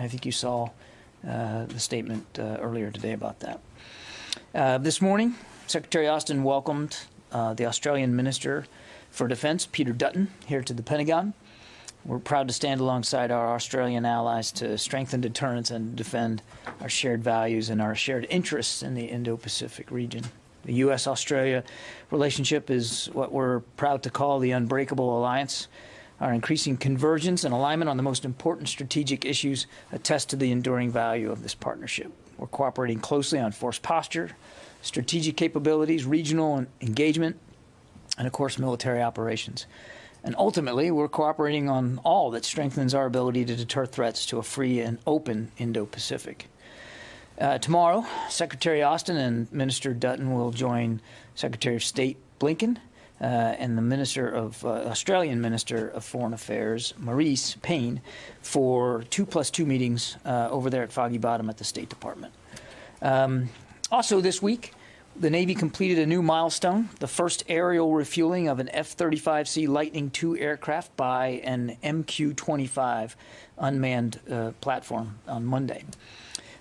I think you saw the statement earlier today about that. This morning, Secretary Austin welcomed the Australian Minister for Defense, Peter Dutton, here to the Pentagon. We're proud to stand alongside our Australian allies to strengthen deterrence and defend our shared values and our shared interests in the Indo-Pacific region. The U.S.-Australia relationship is what we're proud to call the unbreakable alliance. Our increasing convergence and alignment on the most important strategic issues attest to the enduring value of this partnership. We're cooperating closely on force posture, strategic capabilities, regional engagement, and, of course, military operations. And ultimately, we're cooperating on all that strengthens our ability to deter threats to a free and open Indo-Pacific. Tomorrow, Secretary Austin and Minister Dutton will join Secretary of State Blinken and the Australian Minister of Foreign Affairs, Maurice Payne, for 2+2 meetings over there at Foggy Bottom at the State Department. Also this week, the Navy completed a new milestone, the first aerial refueling of an F-35C Lightning II aircraft by an MQ-25 unmanned platform on Monday.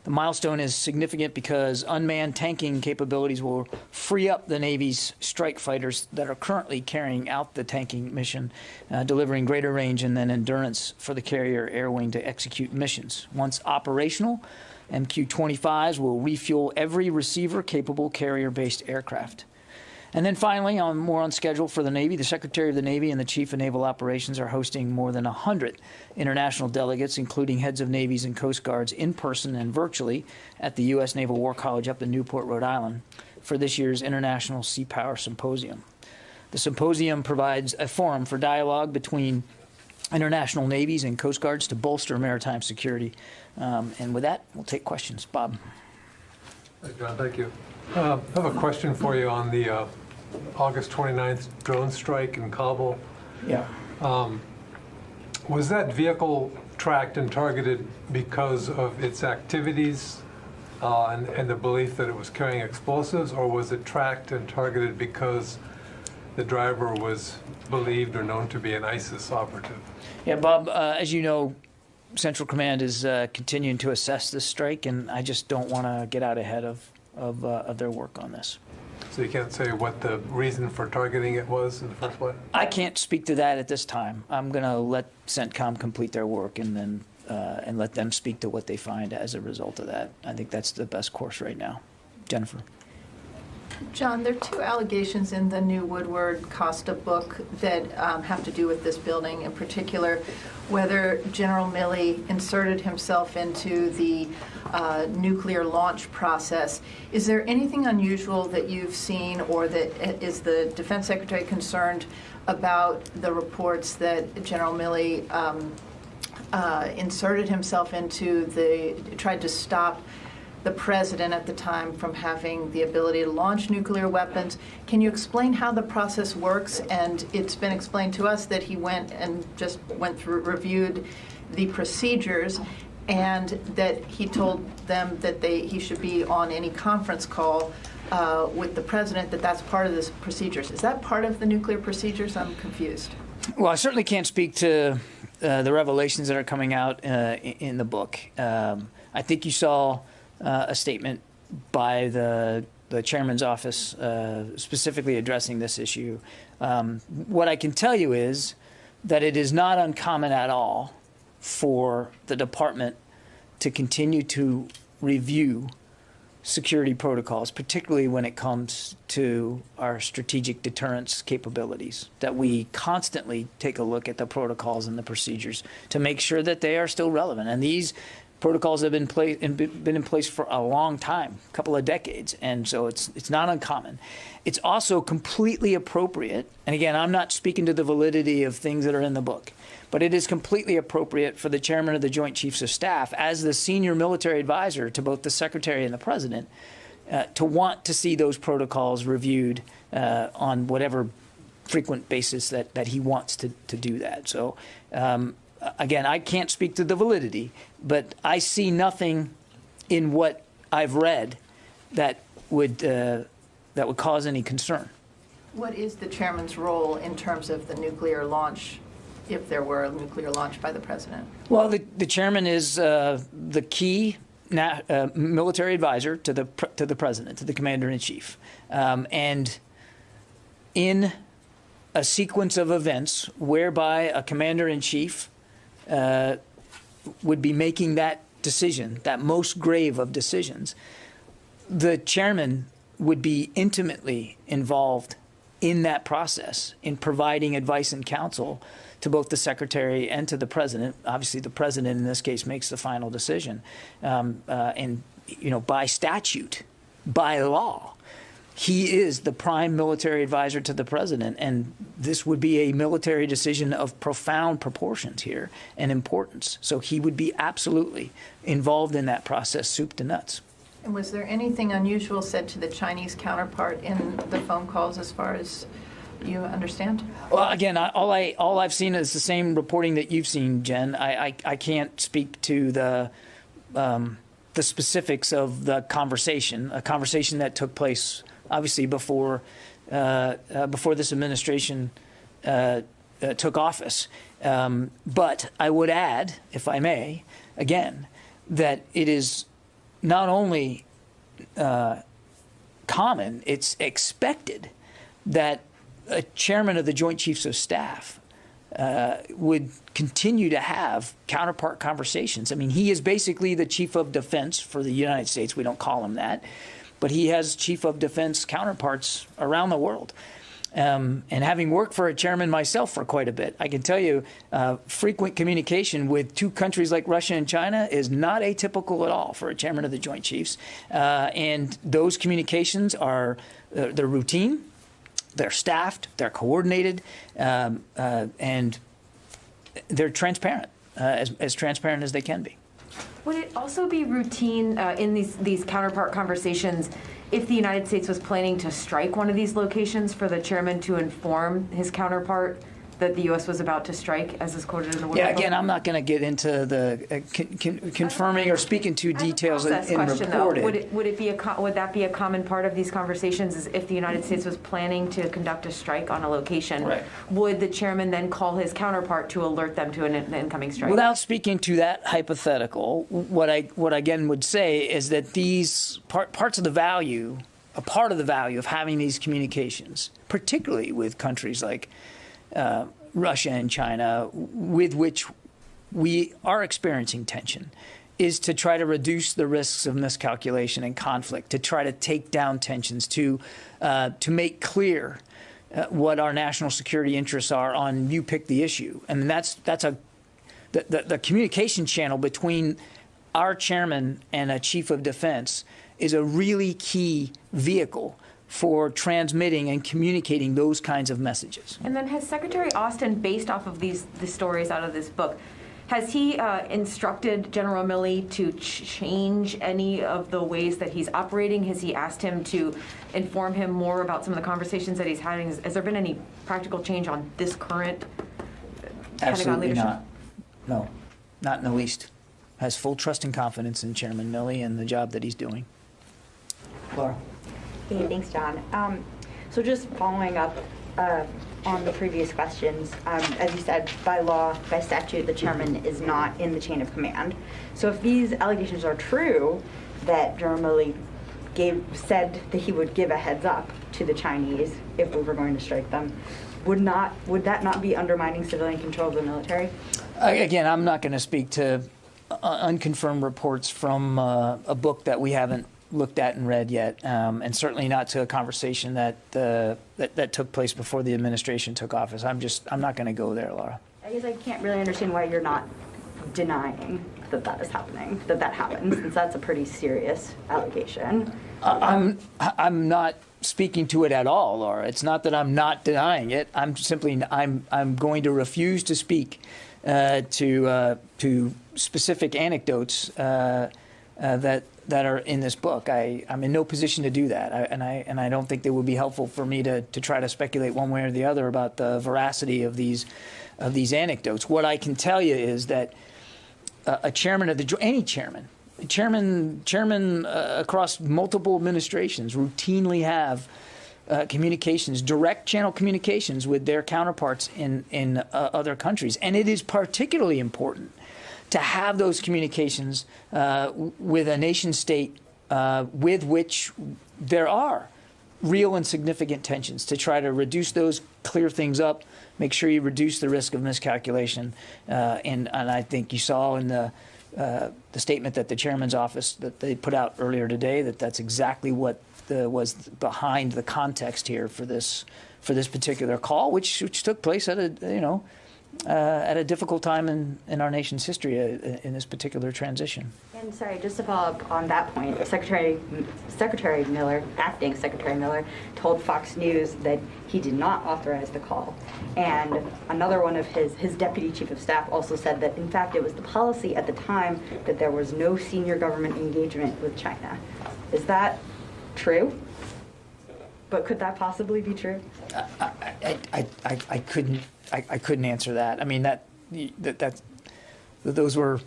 The milestone is significant because unmanned tanking capabilities will free up the Navy's strike fighters that are currently carrying out the tanking mission, delivering greater range and then endurance for the carrier air wing to execute missions. Once operational, MQ-25s will refuel every receiver-capable carrier-based aircraft. And then finally, more on schedule for the Navy, the Secretary of the Navy and the Chief of Naval Operations are hosting more than 100 international delegates, including heads of navies and coast guards, in person and virtually at the U.S. Naval War College up in Newport, Rhode Island, for this year's International Sea Power Symposium. The symposium provides a forum for dialogue between international navies and coast guards to bolster maritime security. And with that, we'll take questions. Bob. Hey, John, thank you. I have a question for you on the August 29th drone strike in Kabul. Yeah. Was that vehicle tracked and targeted because of its activities and the belief that it was carrying explosives, or was it tracked and targeted because the driver was believed or known to be an ISIS operative? Yeah, Bob, as you know, Central Command is continuing to assess this strike, and I just don't want to get out ahead of their work on this. So you can't say what the reason for targeting it was in the first place? I can't speak to that at this time. I'm going to let CENTCOM complete their work and then and let them speak to what they find as a result of that. I think that's the best course right now. Jennifer. John, there are two allegations in the new Woodward-Costa book that have to do with this building, in particular, whether General Milley inserted himself into the nuclear launch process. Is there anything unusual that you've seen, or that is the Defense Secretary concerned about the reports that General Milley inserted himself into tried to stop the president at the time from having the ability to launch nuclear weapons? Can you explain how the process works? And it's been explained to us that he went through, reviewed the procedures, and that he told them that he should be on any conference call with the president, that's part of the procedures. Is that part of the nuclear procedures? I'm confused. Well, I certainly can't speak to the revelations that are coming out in the book. I think you saw a statement by the chairman's office specifically addressing this issue. What I can tell you is that it is not uncommon at all for the department to continue to review security protocols, particularly when it comes to our strategic deterrence capabilities, that we constantly take a look at the protocols and the procedures to make sure that they are still relevant. And these protocols have been in place for a long time, a couple of decades, and so it's not uncommon. It's also completely appropriate, and again, I'm not speaking to the validity of things that are in the book, but it is completely appropriate for the chairman of the Joint Chiefs of Staff, as the senior military advisor to both the Secretary and the President, to want to see those protocols reviewed on whatever frequent basis that he wants to do that. So again, I can't speak to the validity, but I see nothing in what I've read that would cause any concern. What is the chairman's role in terms of the nuclear launch if there were a nuclear launch by the president? Well, the chairman is the key military advisor to the president, to the commander-in-chief. And in a sequence of events whereby a commander-in-chief would be making that decision, that most grave of decisions, the chairman would be intimately involved in that process, in providing advice and counsel to both the secretary and to the president. Obviously, the president in this case makes the final decision. And, you know, by statute, by law, he is the prime military advisor to the president. And this would be a military decision of profound proportions here and importance. So he would be absolutely involved in that process, soup to nuts. And was there anything unusual said to the Chinese counterpart in the phone calls as far as you understand? Well, again, all I've seen is the same reporting that you've seen, Jen. I can't speak to the specifics of the conversation, a conversation that took place obviously before this administration took office. But I would add, if I may, again, that it is not only common, it's expected that a chairman of the Joint Chiefs of Staff would continue to have counterpart conversations. I mean, he is basically the chief of defense for the United States. We don't call him that, but he has chief of defense counterparts around the world. And having worked for a chairman myself for quite a bit, I can tell you frequent communication with two countries like Russia and China is not atypical at all for a chairman of the Joint Chiefs. And those communications are they're routine, they're staffed, they're coordinated, and they're transparent, as transparent as they can be. Would it also be routine in these counterpart conversations if the United States was planning to strike one of these locations for the chairman to inform his counterpart that the U.S. was about to strike, as is quoted in the War Yeah, Book? again, I'm not going to get into the confirming or speaking to details in question, reported. Though. Would that be a common part of these conversations? Is if the United States was planning to conduct a strike on a location, right, would the chairman then call his counterpart to alert them to an incoming strike? Without speaking to that hypothetical, what I again would say is that these parts of the value, a part of the value of having these communications, particularly with countries like Russia and China, with which we are experiencing tension, is to try to reduce the risks of miscalculation and conflict, to try to take down tensions, to make clear what our national security interests are on you pick the issue. And that's the communication channel between our chairman and a chief of defense is a really key vehicle for transmitting and communicating those kinds of messages. And then has Secretary Austin, based off of the stories out of this book, has he instructed General Milley to change any of the ways that he's operating? Has he asked him to inform him more about some of the conversations that he's having? Has there been any practical change on this current Pentagon leadership? Absolutely not. No, not in the least. Has full trust and confidence in Chairman Milley and the job that he's doing. Laura? Hey, thanks, John. So just following up on the previous questions, as you said, by law, by statute, the chairman is not in the chain of command. So if these allegations are true, that General Milley said that he would give a heads up to the Chinese if we were going to strike them, would that not be undermining civilian control of the military? Again, I'm not going to speak to unconfirmed reports from a book that we haven't looked at and read yet, and certainly not to a conversation that took place before the administration took office. I'm not going to go there, Laura. I guess I can't really understand why you're not denying that is happening, that happens, since that's a pretty serious allegation. I'm not speaking to it at all, Laura. It's not that I'm not denying it. I'm going to refuse to speak to specific anecdotes that are in this book. I'm in no position to do that, and I don't think it would be helpful for me to try to speculate one way or the other about the veracity of these anecdotes. What I can tell you is that a chairman of any chairman across multiple administrations routinely have communications, direct channel communications with their counterparts in other countries. And it is particularly important to have those communications with a nation state with which there are real and significant tensions, to try to reduce those, clear things up, make sure you reduce the risk of miscalculation. And I think you saw in the statement that the chairman's office that they put out earlier today that's exactly what was behind the context here for this particular call, which took place at a difficult time in our nation's history in this particular transition. And sorry, just to follow up on that point, Secretary Miller, acting Secretary Miller, told Fox News that he did not authorize the call. And another one of his deputy chief of staff also said that, in fact, it was the policy at the time that there was no senior government engagement with China. Is that true? But could that possibly be true? I couldn't answer that. I mean, those were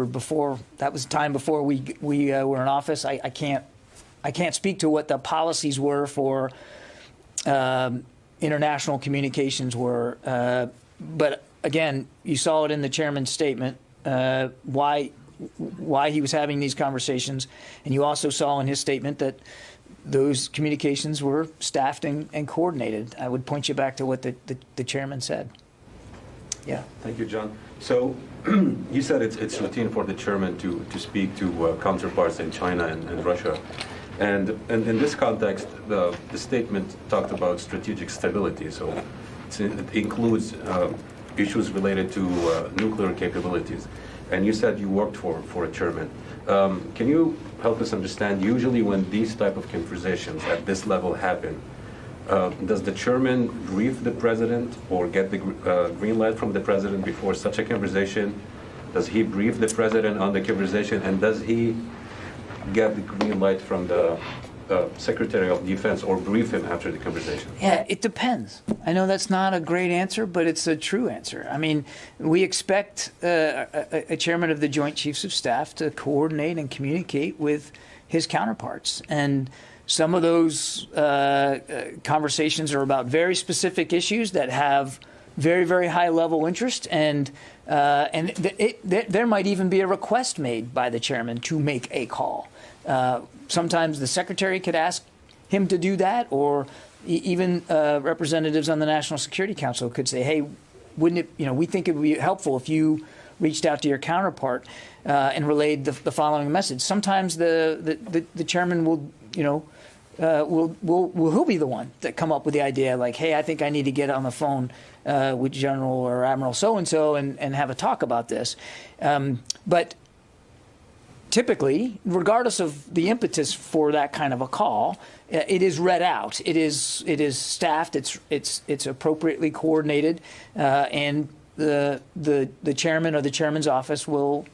before. That was time before we were in office. I can't speak to what the policies were for international communications were. But again, you saw it in the chairman's statement why he was having these conversations, and you also saw in his statement that those communications were staffed and coordinated. I would point you back to what the chairman said. Yeah. Thank you, John. So you said it's routine for the chairman to speak to counterparts in China and Russia. And in this context, the statement talked about strategic stability. So it includes issues related to nuclear capabilities. And you said you worked for a chairman. Can you help us understand, usually when these type of conversations at this level happen, does the chairman brief the president or get the green light from the president before such a conversation? Does he brief the president on the conversation, and does he get the green light from the Secretary of Defense or brief him after the conversation? Yeah, it depends. I know that's not a great answer, but it's a true answer. I mean, we expect a chairman of the Joint Chiefs of Staff to coordinate and communicate with his counterparts. And some of those conversations are about very specific issues that have very, very high level interest, and there might even be a request made by the chairman to make a call. Sometimes the secretary could ask him to do that, or even representatives on the National Security Council could say, "Hey, wouldn't it? We think it would be helpful if you reached out to your counterpart and relayed the following message." Sometimes the chairman will, he'll be the one that come up with the idea, like, "Hey, I think I need to get on the phone with General or Admiral so-and-so and have a talk about this." But typically, regardless of the impetus for that kind of a call, it is read out. It is staffed. It's appropriately coordinated, and the chairman or the chairman's office will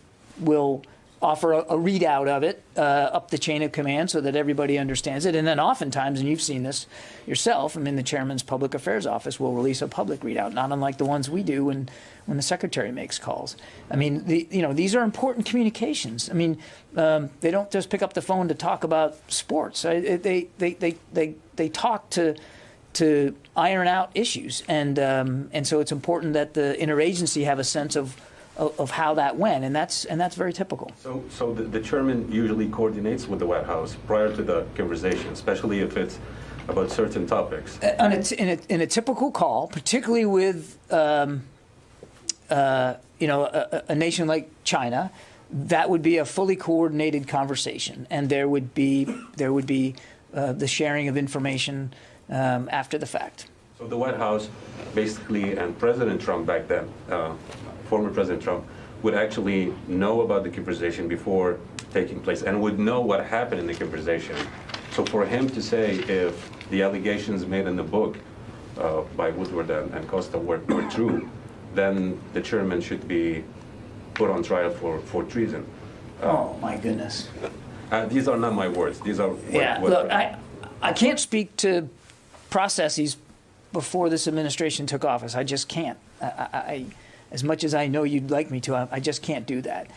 offer a readout of it up the chain of command so that everybody understands it. And then oftentimes, and you've seen this yourself, I mean, the chairman's public affairs office will release a public readout, not unlike the ones we do when the secretary makes calls. I mean, these are important communications. I mean, they don't just pick up the phone to talk about sports. They talk to iron out issues, and so it's important that the interagency have a sense of how that went, and that's very typical. So the chairman usually coordinates with the White House prior to the conversation, especially if it's about certain topics. In a typical call, particularly with a nation like China, that would be a fully coordinated conversation, and there would be the sharing of information after the fact. So the White House, basically, and President Trump back then, former President Trump, would actually know about the conversation before taking place and would know what happened in the conversation. So for him to say if the allegations made in the book by Woodward and Costa were true, then the chairman should be put on trial for treason. Oh, my goodness. These are not my words. These are Look, I can't speak to processes before this administration took office. I just can't. I as much as I know you'd like me to, I just can't do that.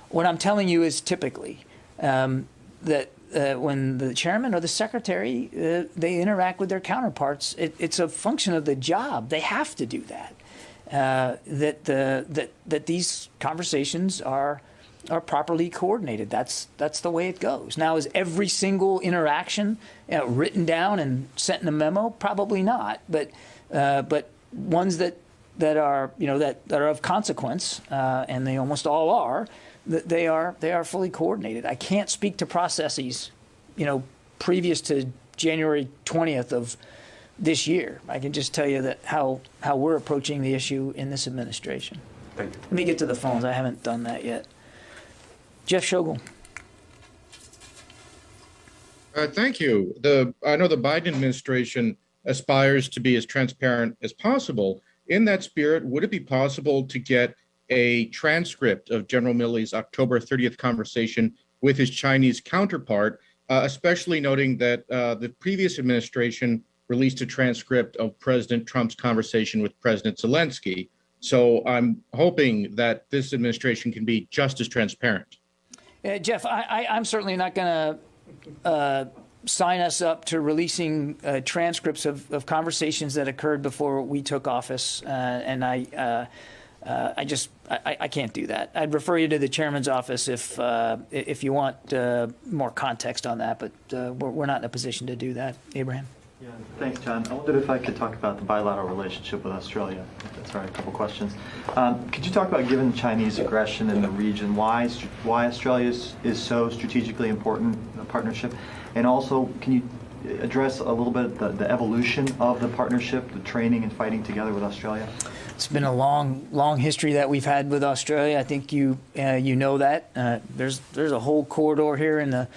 What I'm telling you is typically that when the chairman or the secretary they interact with their counterparts, it's a function of the job. They have to do that. That these conversations are properly coordinated. That's the way it goes. Now, is every single interaction written down and sent in a memo? Probably not. But ones that are that are of consequence, and they almost all are. They are fully coordinated. I can't speak to processes, previous to January 20th of this year. I can just tell you that how we're approaching the issue in this administration. Thank you. Let me get to the phones. I haven't done that yet. Jeff Shogel. Thank you. I know the Biden administration aspires to be as transparent as possible. In that spirit, would it be possible to get a transcript of General Milley's October 30th conversation with his Chinese counterpart, especially noting that the previous administration released a transcript of President Trump's conversation with President Zelensky. So I'm hoping that this administration can be just as transparent. Jeff, I'm certainly not going to sign us up to releasing transcripts of conversations that occurred before we took office, and I can't do that. I'd refer you to the chairman's office if you want more context on that, but we're not in a position to do that. Abraham. Yeah, thanks, John. I wondered if I could talk about the bilateral relationship with Australia. If that's all right, a couple questions. Could you talk about, given Chinese aggression in the region, why Australia is so strategically important in the partnership? And also, can you address a little bit the evolution of the partnership, the training and fighting together with Australia? It's been a long history that we've had with Australia. I think you know that. There's a whole corridor here in the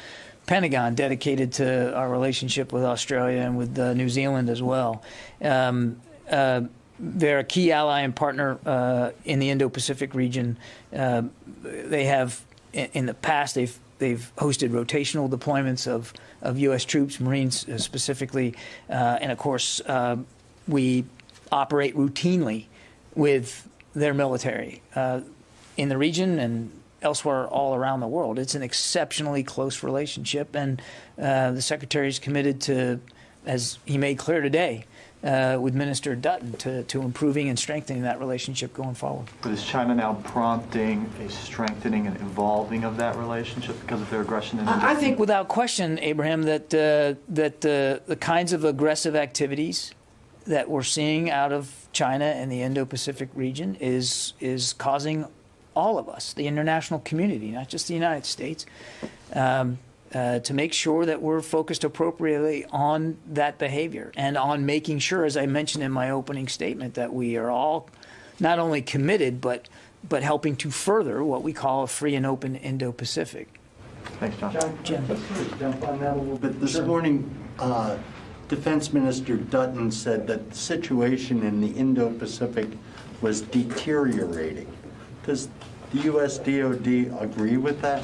Pentagon dedicated to our relationship with Australia and with New Zealand as well. They're a key ally and partner in the Indo-Pacific region. They have, in the past, they've hosted rotational deployments of U.S. troops, Marines specifically, and of course we operate routinely with their military in the region and elsewhere all around the world. It's an exceptionally close relationship, and the Secretary is committed to, as he made clear today with Minister Dutton, to improving and strengthening that relationship going forward. But is China now prompting a strengthening and evolving of that relationship because of their aggression? I think without question, Abraham, that the kinds of aggressive activities that we're seeing out of China and the Indo-Pacific region is causing all of us, the international community, not just the United States, to make sure that we're focused appropriately on that behavior and on making sure, as I mentioned in my opening statement, that we are all not only committed but helping to further what we call a free and open Indo-Pacific. Thanks, John. Jim. Just to jump on that a little bit. This morning, Defense Minister Dutton said that the situation in the Indo-Pacific was deteriorating. Does the U.S. DoD agree with that?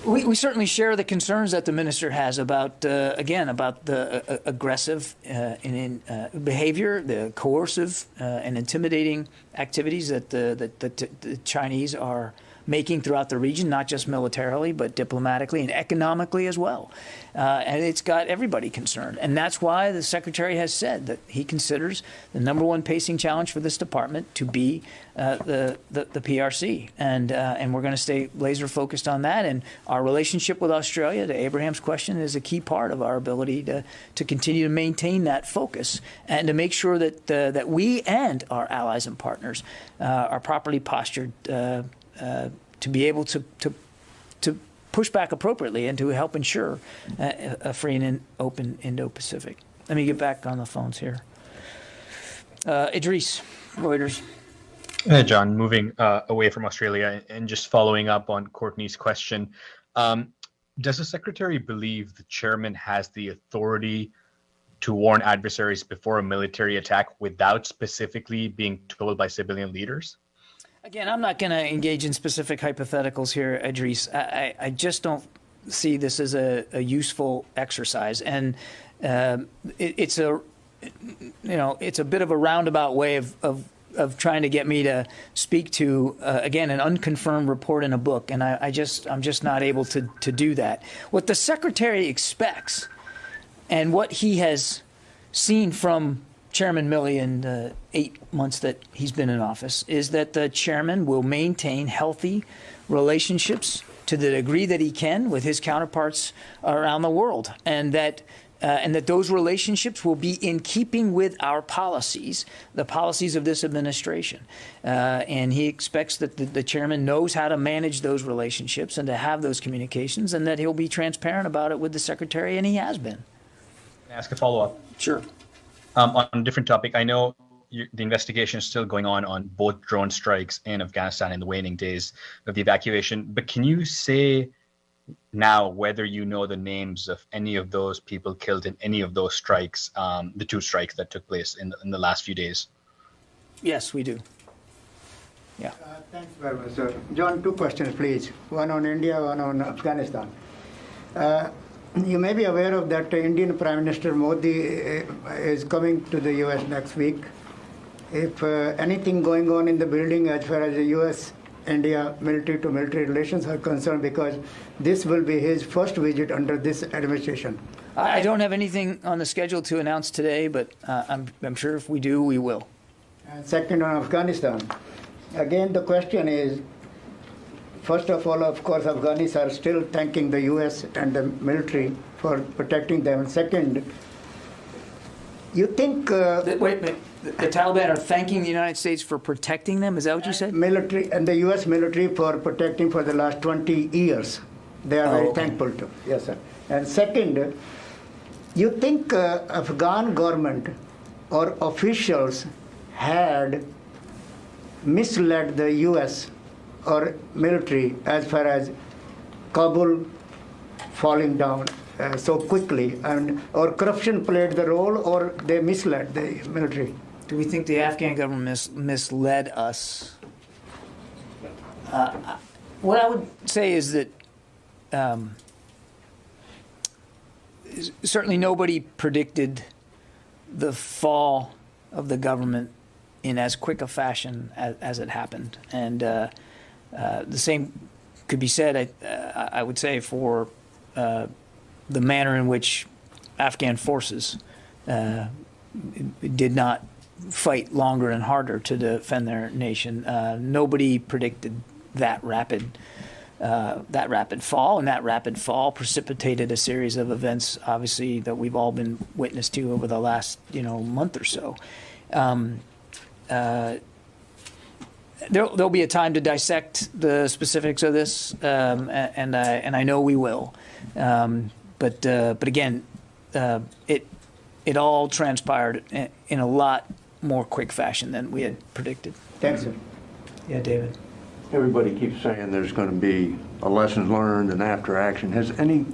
We certainly share the concerns that the minister has about, about the aggressive behavior, the coercive and intimidating activities that the Chinese are making throughout the region, not just militarily, but diplomatically and economically as well. And it's got everybody concerned. And that's why the Secretary has said that he considers the number one pacing challenge for this department to be the PRC. And we're going to stay laser focused on that. And our relationship with Australia, to Abraham's question, is a key part of our ability to continue to maintain that focus and to make sure that we and our allies and partners are properly postured to be able to push back appropriately and to help ensure a free and open Indo-Pacific. Let me get back on the phones here. Idris, Reuters. Hey, John, moving away from Australia and just following up on Courtney's question, does the Secretary believe the chairman has the authority to warn adversaries before a military attack without specifically being told by civilian leaders? Again, I'm not going to engage in specific hypotheticals here, Idris. I just don't see this as a useful exercise, and it's a bit of a roundabout way of of trying to get me to speak to, again, an unconfirmed report in a book, and I'm just not able to do that. What the Secretary expects and what he has seen from Chairman Milley in the 8 months that he's been in office is that the chairman will maintain healthy relationships to the degree that he can with his counterparts around the world, and that those relationships will be in keeping with our policies, the policies of this administration. And he expects that the chairman knows how to manage those relationships and to have those communications, and that he'll be transparent about it with the secretary, and he has been. Can I ask a follow-up? Sure. On a different topic, I know the investigation is still going on both drone strikes in Afghanistan in the waning days of the evacuation, but can you say now whether you know the names of any of those people killed in any of those strikes, the 2 strikes that took place in the last few days? Yes, we do. Yeah. Thanks very much, sir. John, 2 questions, please. One on India, one on Afghanistan. You may be aware of that Indian Prime Minister Modi is coming to the U.S. next week. If anything going on in the building as far as the U.S.-India military-to-military relations are concerned, because this will be his first visit under this administration. I don't have anything on the schedule to announce today, but I'm sure if we do, we will. And second, on Afghanistan. Again, the question is, first of all, of course, Afghanis are still thanking the U.S. and the military for protecting them. And second, you think... Wait. The Taliban are thanking the United States for protecting them? Is that what you said? Military and the U.S. military for protecting for the last 20 years. They are very thankful to. Yes, sir. And second, you think Afghan government or officials had misled the U.S. or military as far as Kabul falling down so quickly, or corruption played the role, or they misled the military? Do we think the Afghan government misled us? What I would say is that certainly nobody predicted the fall of the government in as quick a fashion as it happened. And the same could be said, I would say, for the manner in which Afghan forces did not fight longer and harder to defend their nation. Nobody predicted that rapid fall, and that rapid fall precipitated a series of events, obviously, that we've all been witness to over the last month or so. There'll be a time to dissect the specifics of this, and I know we will. But again, it all transpired in a lot more quick fashion than we had predicted. Thanks, sir. Yeah, David. Everybody keeps saying there's going to be a lessons learned and after action. Has any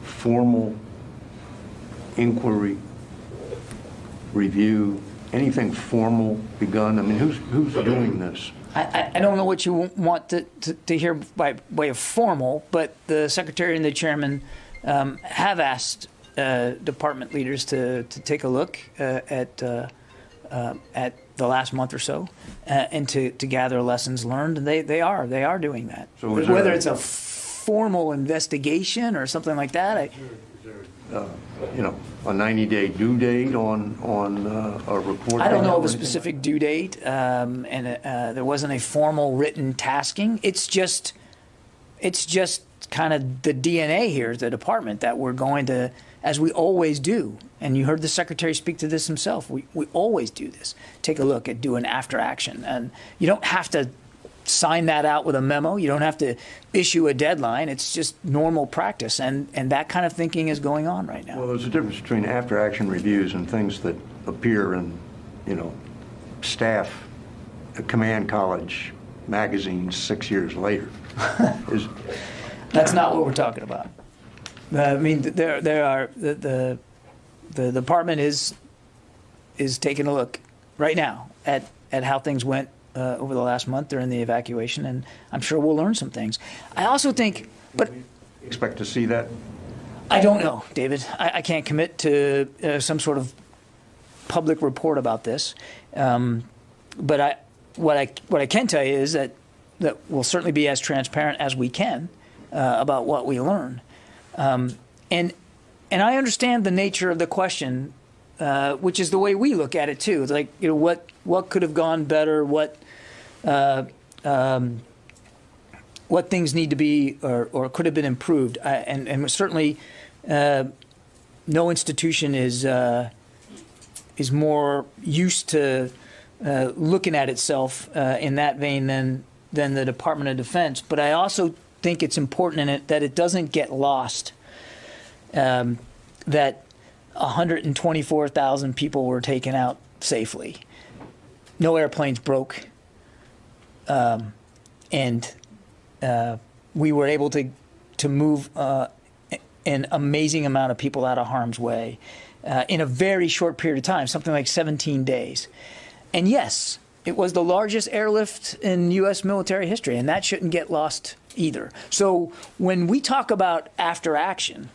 formal inquiry, review, anything formal begun? I mean, who's doing this? I don't know what you want to hear by way of formal, but the secretary and the chairman have asked department leaders to take a look at the last month or so and to gather lessons learned. And they are doing that. So whether it's a formal investigation or something like that, a 90-day due date on a report? I don't know of a specific due date, and there wasn't a formal written tasking. It's just kind of the DNA here at the department that we're going to, as we always do, and you heard the secretary speak to this himself, we always do this. Take a look at doing after action. And you don't have to sign that out with a memo. You don't have to issue a deadline. It's just normal practice, and that kind of thinking is going on right now. Well, there's a difference between after-action reviews and things that appear in, staff command college magazines 6 years later. That's not what we're talking about. I mean, there are the department is taking a look right now at how things went over the last month during the evacuation, and I'm sure we'll learn some things. I also think, but expect to see that? I don't know, David. I can't commit to some sort of public report about this. But what I can tell you is that we'll certainly be as transparent as we can about what we learn. And I understand the nature of the question, which is the way we look at it too. It's like, what could have gone better? What things need to be or could have been improved? And certainly, no institution is more used to looking at itself in that vein than the Department of Defense. But I also think it's important in it that it doesn't get lost that 124,000 people were taken out safely. No airplanes broke. And we were able to move an amazing amount of people out of harm's way in a very short period of time, something like 17 days. And yes, it was the largest airlift in U.S. military history, and that shouldn't get lost either. So when we talk about after action,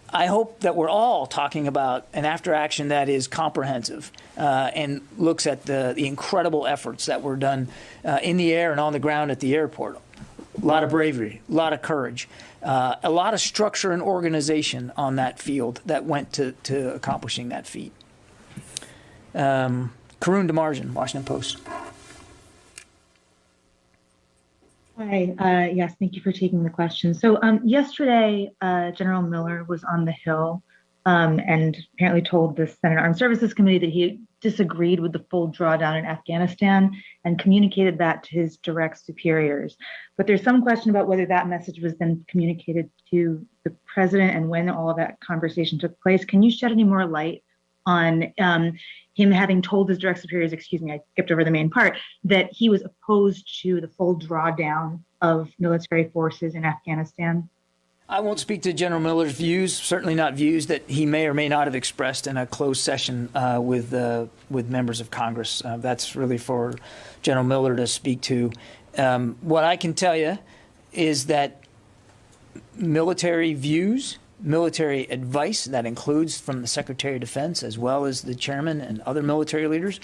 I hope that we're all talking about an after action that is comprehensive and looks at the incredible efforts that were done in the air and on the ground at the airport. A lot of bravery, a lot of courage, a lot of structure and organization on that field that went to accomplishing that feat. Karun Demarjan, Washington Post. Hi, yes, thank you for taking the question. So yesterday, General Miller was on the Hill and apparently told the Senate Armed Services Committee that he disagreed with the full drawdown in Afghanistan and communicated that to his direct superiors. But there's some question about whether that message was then communicated to the president and when all of that conversation took place. Can you shed any more light on him having told his direct superiors, excuse me, I skipped over the main part, that he was opposed to the full drawdown of military forces in Afghanistan? I won't speak to General Miller's views, certainly not views that he may or may not have expressed in a closed session with members of Congress. That's really for General Miller to speak to. What I can tell you is that military views, military advice, that includes from the Secretary of Defense as well as the chairman and other military leaders,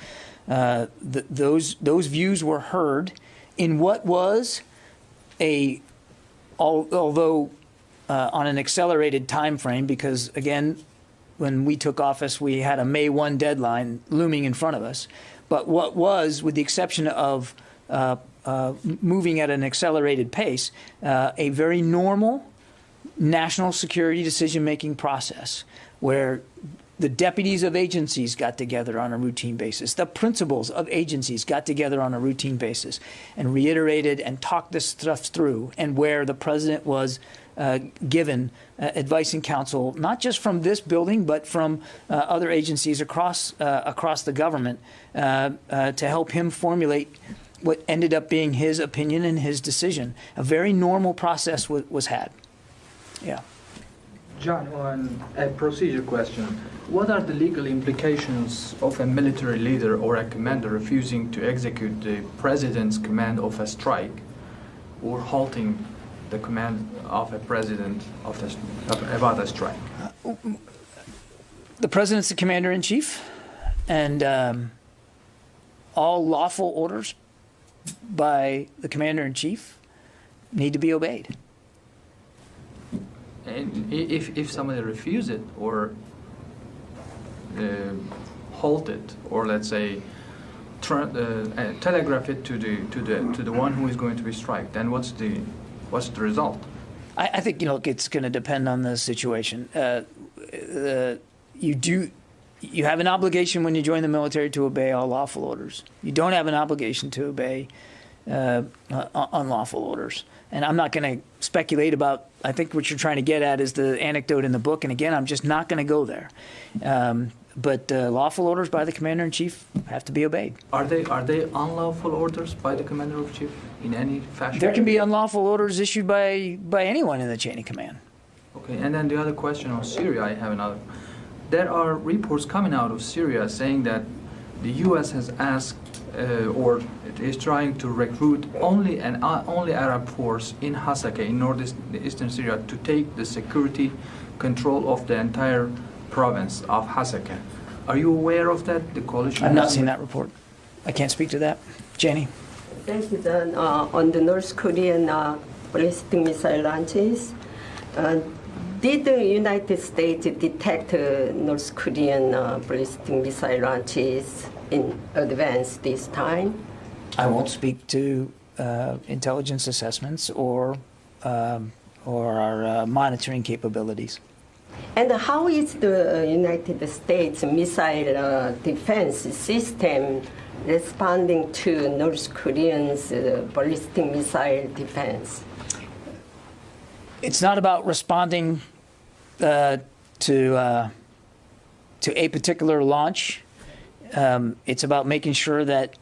those views were heard in what was although on an accelerated time frame, because again, when we took office, we had a May 1 deadline looming in front of us. But what was, with the exception of moving at an accelerated pace, a very normal national security decision-making process where the deputies of agencies got together on a routine basis, the principals of agencies got together on a routine basis and reiterated and talked this stuff through, and where the president was given advice and counsel, not just from this building, but from other agencies across the government to help him formulate what ended up being his opinion and his decision. A very normal process was had. Yeah. John, on a procedure question, what are the legal implications of a military leader or a commander refusing to execute the president's command of a strike or halting the command of a president about a strike? The president's the commander-in-chief, and all lawful orders by the commander-in-chief need to be obeyed. And if somebody refuses it or halt it, or let's say telegraph it to the one who is going to be striked, then what's the result? I think it's going to depend on the situation. You have an obligation when you join the military to obey all lawful orders. You don't have an obligation to obey unlawful orders. And I'm not going to speculate about, I think what you're trying to get at is the anecdote in the book. And again, I'm just not going to go there. But lawful orders by the commander-in-chief have to be obeyed. Are they unlawful orders by the commander-in-chief in any fashion? There can be unlawful orders issued by anyone in the chain of command. Okay, and then the other question on Syria, I have another. There are reports coming out of Syria saying that the U.S. has asked or it is trying to recruit only Arab force in Hasaka, in northeastern Syria, to take the security control of the entire province of Hasaka. Are you aware of that? The coalition? I've not seen that report. I can't speak to that. Jenny? Thank you, John. On the North Korean ballistic missile launches, did the United States detect North Korean ballistic missile launches in advance this time? I won't speak to intelligence assessments or our monitoring capabilities. And how is the United States missile defense system responding to North Koreans' ballistic missile defense? It's not about responding to a particular launch. It's about making sure that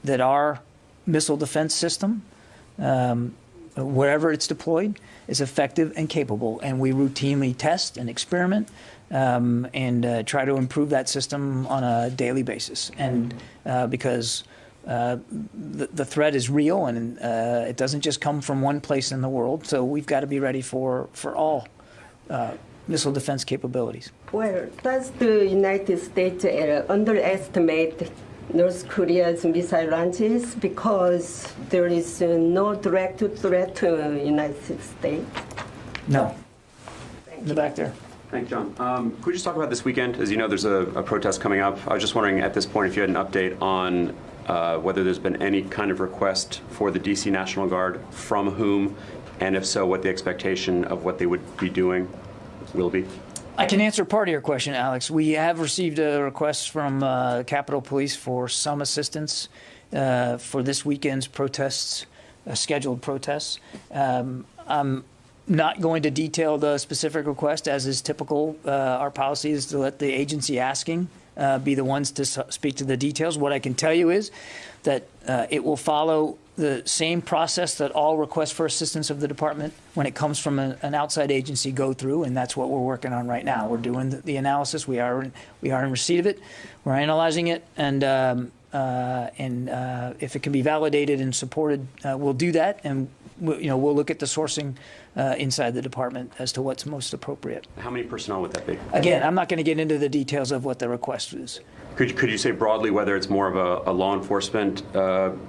our missile defense system, wherever it's deployed, is effective and capable. And we routinely test and experiment and try to improve that system on a daily basis. And because the threat is real, and it doesn't just come from one place in the world, so we've got to be ready for all missile defense capabilities. Well, does the United States underestimate North Korea's missile launches because there is no direct threat to the United States? No. In the back there. Thanks, John. Could we just talk about this weekend? As you know, there's a protest coming up. I was just wondering at this point if you had an update on whether there's been any kind of request for the D.C. National Guard, from whom, and if so, what the expectation of what they would be doing will be. I can answer part of your question, Alex. We have received a request from Capitol Police for some assistance for this weekend's protests, scheduled protests. I'm not going to detail the specific request, as is typical. Our policy is to let the agency asking be the ones to speak to the details. What I can tell you is that it will follow the same process that all requests for assistance of the department, when it comes from an outside agency, go through, and that's what we're working on right now. We're doing the analysis. We are in receipt of it. We're analyzing it, and if it can be validated and supported, we'll do that, and we'll look at the sourcing inside the department as to what's most appropriate. How many personnel would that be? Again, I'm not going to get into the details of what the request is. Could you say broadly whether it's more of a law enforcement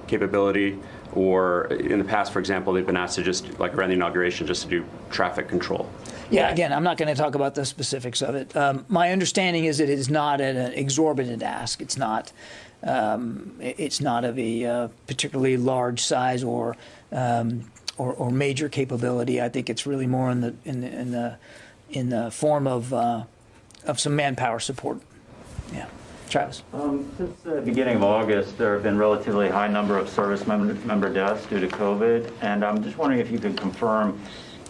capability, or in the past, for example, they've been asked to just, like around the inauguration, just to do traffic control? Yeah, again, I'm not going to talk about the specifics of it. My understanding is that it is not an exorbitant ask. It's not of a particularly large size or major capability. I think it's really more in the form of some manpower support. Yeah. Travis. Since the beginning of August, there have been relatively high number of service member deaths due to COVID, and I'm just wondering if you could confirm.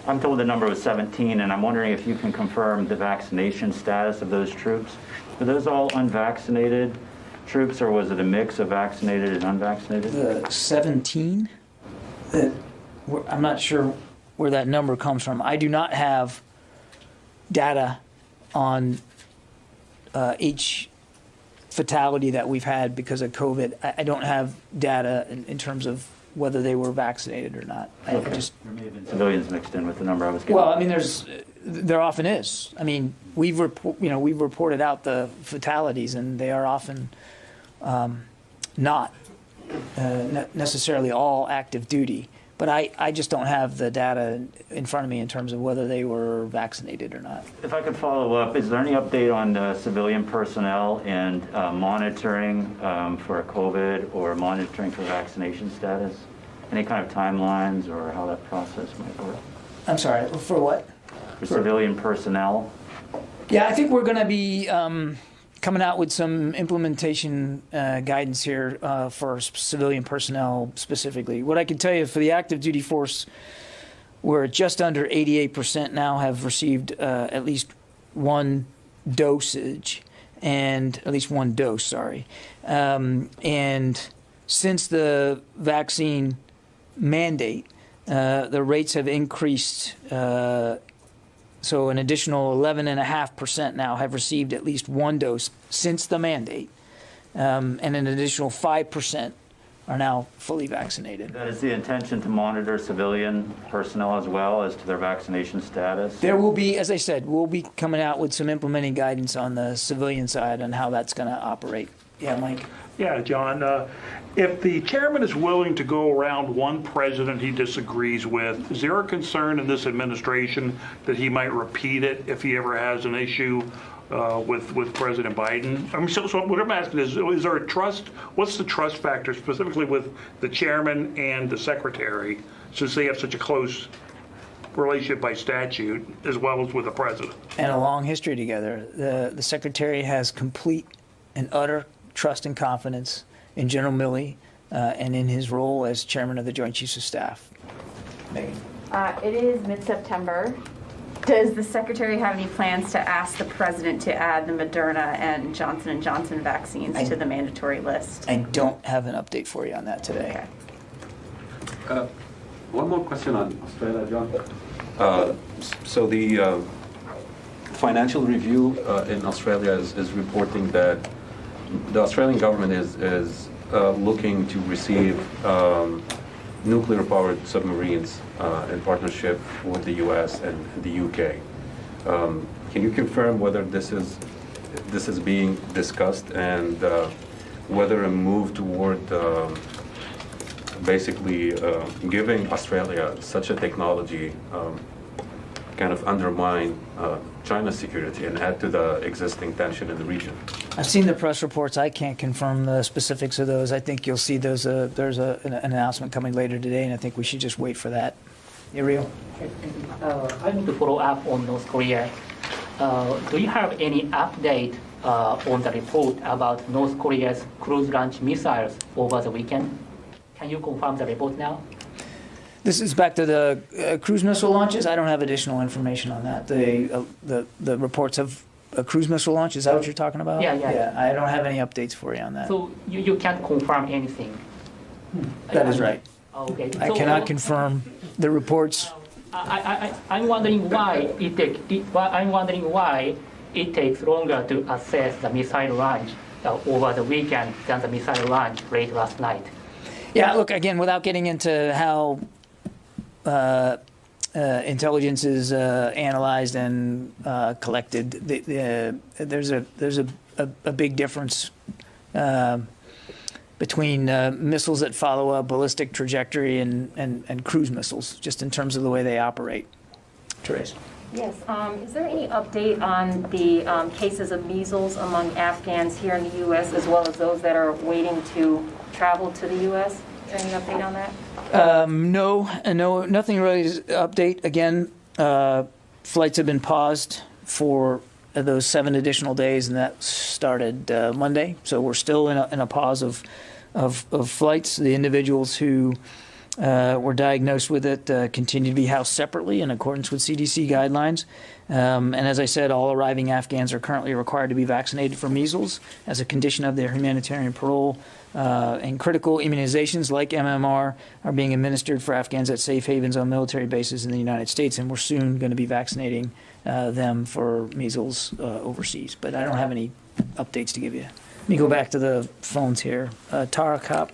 I'm told the number was 17, and I'm wondering if you can confirm the vaccination status of those troops. Were those all unvaccinated troops, or was it a mix of vaccinated and unvaccinated? The 17? I'm not sure where that number comes from. I do not have data on each fatality that we've had because of COVID. I don't have data in terms of whether they were vaccinated or not. Okay. There may have been civilians mixed in with the number I was getting. Well, I mean, there often is. I mean, we've reported out the fatalities, and they are often not necessarily all active duty. But I just don't have the data in front of me in terms of whether they were vaccinated or not. If I could follow up, is there any update on civilian personnel and monitoring for COVID or monitoring for vaccination status? Any kind of timelines or how that process might work? I'm sorry, for what? For civilian personnel? Yeah, I think we're going to be coming out with some implementation guidance here for civilian personnel specifically. What I can tell you for the active duty force, we're just under 88% now have received at least one dosage, and at least one dose, sorry. And since the vaccine mandate, the rates have increased. So an additional 11.5% now have received at least one dose since the mandate, and an additional 5% are now fully vaccinated. That is the intention to monitor civilian personnel as well as to their vaccination status? There will be, as I said, we'll be coming out with some implementing guidance on the civilian side on how that's going to operate. Yeah, Mike. Yeah, John. If the chairman is willing to go around one president he disagrees with, is there a concern in this administration that he might repeat it if he ever has an issue with President Biden? I mean, so what I'm asking is there a trust? What's the trust factor specifically with the chairman and the secretary, since they have such a close relationship by statute, as well as with the president? And a long history together. The secretary has complete and utter trust and confidence in General Milley and in his role as chairman of the Joint Chiefs of Staff. Megan. It is mid-September. Does the secretary have any plans to ask the president to add the Moderna and Johnson & Johnson vaccines to the mandatory list? I don't have an update for you on that today. Okay. One more question on Australia, John. So the Financial Review in Australia is reporting that the Australian government is looking to receive nuclear-powered submarines in partnership with the U.S. and the U.K. Can you confirm whether this is being discussed and whether a move toward basically giving Australia such a technology kind of undermine China's security and add to the existing tension in the region? I've seen the press reports. I can't confirm the specifics of those. I think you'll see those. There's an announcement coming later today, and I think we should just wait for that. Ariel? I want to follow up on North Korea. Do you have any update on the report about North Korea's cruise launch missiles over the weekend? Can you confirm the report now? This is back to the cruise missile launches. I don't have additional information on that. The reports of a cruise missile launch, is that what you're talking about? Yeah. I don't have any updates for you on that. So you can't confirm anything? That is right. Okay. I cannot confirm the reports. I'm wondering why it takes longer to assess the missile launch over the weekend than the missile launch late last night. Yeah, look, again, without getting into how intelligence is analyzed and collected, there's a big difference between missiles that follow a ballistic trajectory and cruise missiles, just in terms of the way they operate. Therese. Yes. Is there any update on the cases of measles among Afghans here in the U.S., as well as those that are waiting to travel to the U.S.? Is there any update on that? No, nothing really to update. Again, flights have been paused for those 7 additional days, and that started Monday. So we're still in a pause of flights. The individuals who were diagnosed with it continue to be housed separately in accordance with CDC guidelines. And as I said, all arriving Afghans are currently required to be vaccinated for measles as a condition of their humanitarian parole. And critical immunizations like MMR are being administered for Afghans at safe havens on military bases in the United States, and we're soon going to be vaccinating them for measles overseas. But I don't have any updates to give you. Let me go back to the phones here. Tara Kopp.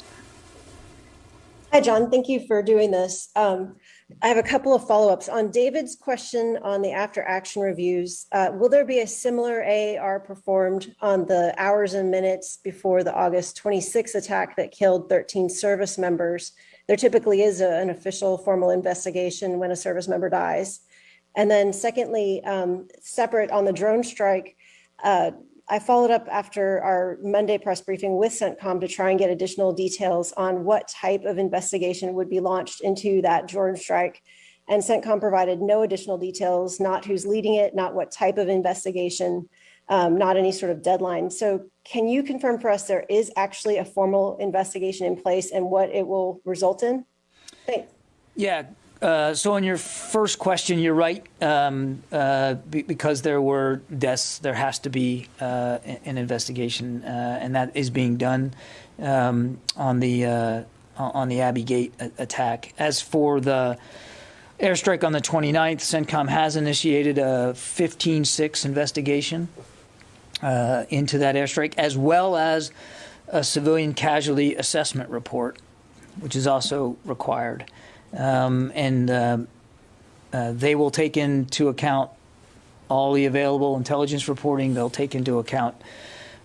Hi, John. Thank you for doing this. I have a couple of follow-ups. On David's question on the after-action reviews, will there be a similar AAR performed on the hours and minutes before the August 26 attack that killed 13 service members? There typically is an official formal investigation when a service member dies. And then secondly, separate on the drone strike, I followed up after our Monday press briefing with CENTCOM to try and get additional details on what type of investigation would be launched into that drone strike. And CENTCOM provided no additional details, not who's leading it, not what type of investigation, not any sort of deadline. So can you confirm for us there is actually a formal investigation in place and what it will result in? Thanks. Yeah. So on your first question, you're right. Because there were deaths, there has to be an investigation, and that is being done on the Abbey Gate attack. As for the airstrike on the 29th, CENTCOM has initiated a 15-6 investigation into that airstrike, as well as a civilian casualty assessment report, which is also required. And they will take into account all the available intelligence reporting. They'll take into account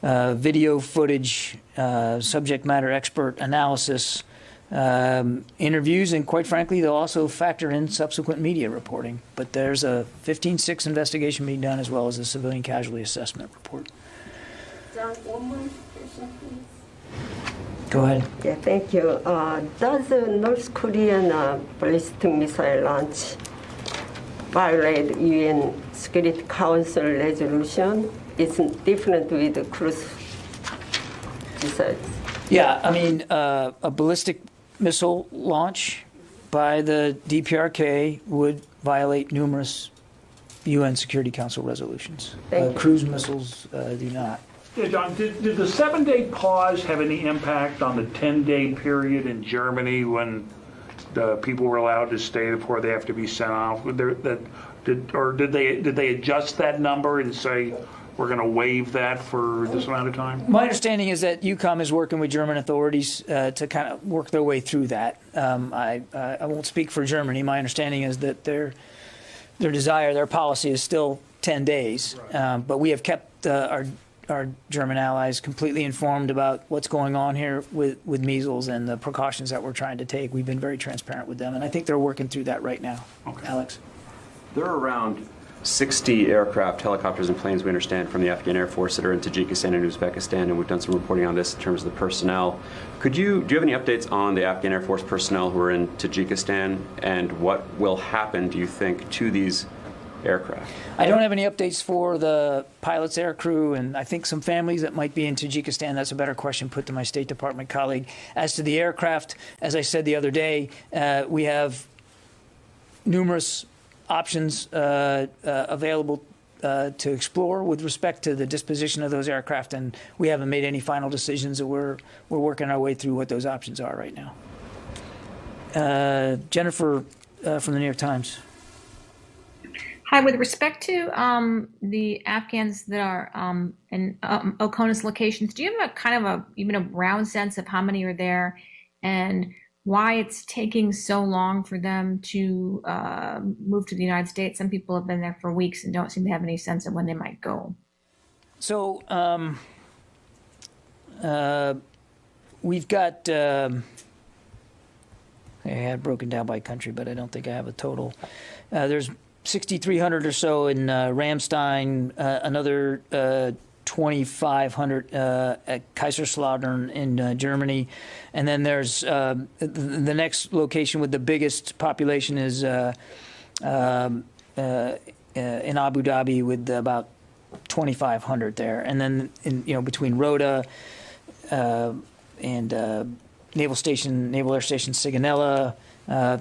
video footage, subject matter expert analysis, interviews, and quite frankly, they'll also factor in subsequent media reporting. But there's a 15-6 investigation being done, as well as a civilian casualty assessment report. John, one more question, please. Go ahead. Yeah, thank you. Does the North Korean ballistic missile launch violate UN Security Council resolution? It's different with the cruise missiles. Yeah, I mean, a ballistic missile launch by the DPRK would violate numerous UN Security Council resolutions. Cruise missiles do not. Yeah, John, did the 7-day pause have any impact on the 10-day period in Germany when the people were allowed to stay before they have to be sent off? Did they adjust that number and say, we're going to waive that for this amount of time? My understanding is that UCOM is working with German authorities to kind of work their way through that. I won't speak for Germany. My understanding is that their desire, their policy is still 10 days. Right. But we have kept our German allies completely informed about what's going on here with measles and the precautions that we're trying to take. We've been very transparent with them, and I think they're working through that right now. Okay. Alex? There are around 60 aircraft, helicopters, and planes, we understand, from the Afghan Air Force that are in Tajikistan and Uzbekistan, and we've done some reporting on this in terms of the personnel. Do you have any updates on the Afghan Air Force personnel who are in Tajikistan, and what will happen, do you think, to these aircraft? I don't have any updates for the pilots, air crew, and I think some families that might be in Tajikistan. That's a better question put to my State Department colleague. As to the aircraft, as I said the other day, we have numerous options available to explore with respect to the disposition of those aircraft, and we haven't made any final decisions. We're working our way through what those options are right now. Jennifer from the New York Times. Hi, with respect to the Afghans that are in OCONUS locations, do you have even a round sense of how many are there and why it's taking so long for them to move to the United States? Some people have been there for weeks and don't seem to have any sense of when they might go. So we've got, I had broken down by country, but I don't think I have a total. There's 6,300 or so in Ramstein, another 2,500 at Kaiserslautern in Germany. And then there's the next location with the biggest population is in Abu Dhabi with about 2,500 there. And then between Rota and Naval Air Station Sigonella,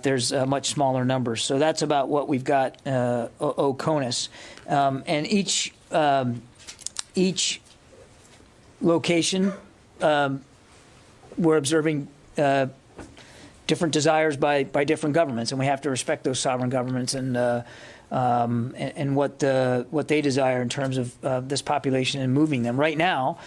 there's much smaller numbers. So that's about what we've got OCONUS. And each location, we're observing different desires by different governments, and we have to respect those sovereign governments and what they desire in terms of this population and moving them. Right now,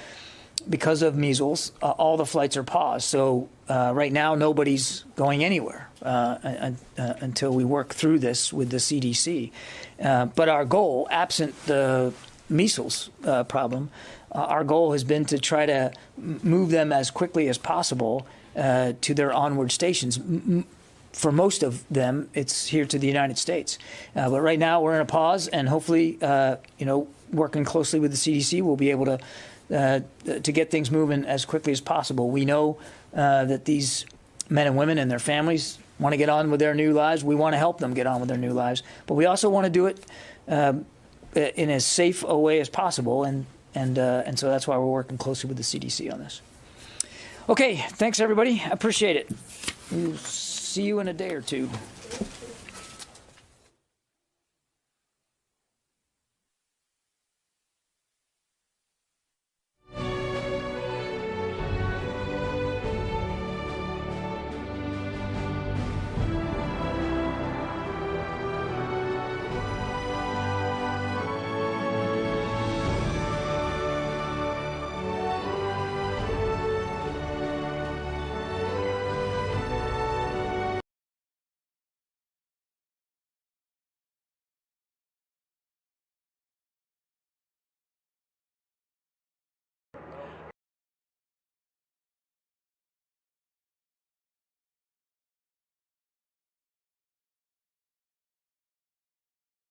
because of measles, all the flights are paused. So right now, nobody's going anywhere until we work through this with the CDC. But our goal, absent the measles problem, our goal has been to try to move them as quickly as possible to their onward stations. For most of them, it's here to the United States. But right now, we're in a pause, and hopefully, working closely with the CDC, we'll be able to get things moving as quickly as possible. We know that these men and women and their families want to get on with their new lives. We want to help them get on with their new lives, but we also want to do it in as safe a way as possible, and so that's why we're working closely with the CDC on this. Okay, thanks everybody. I appreciate it. We'll see you in a day or two.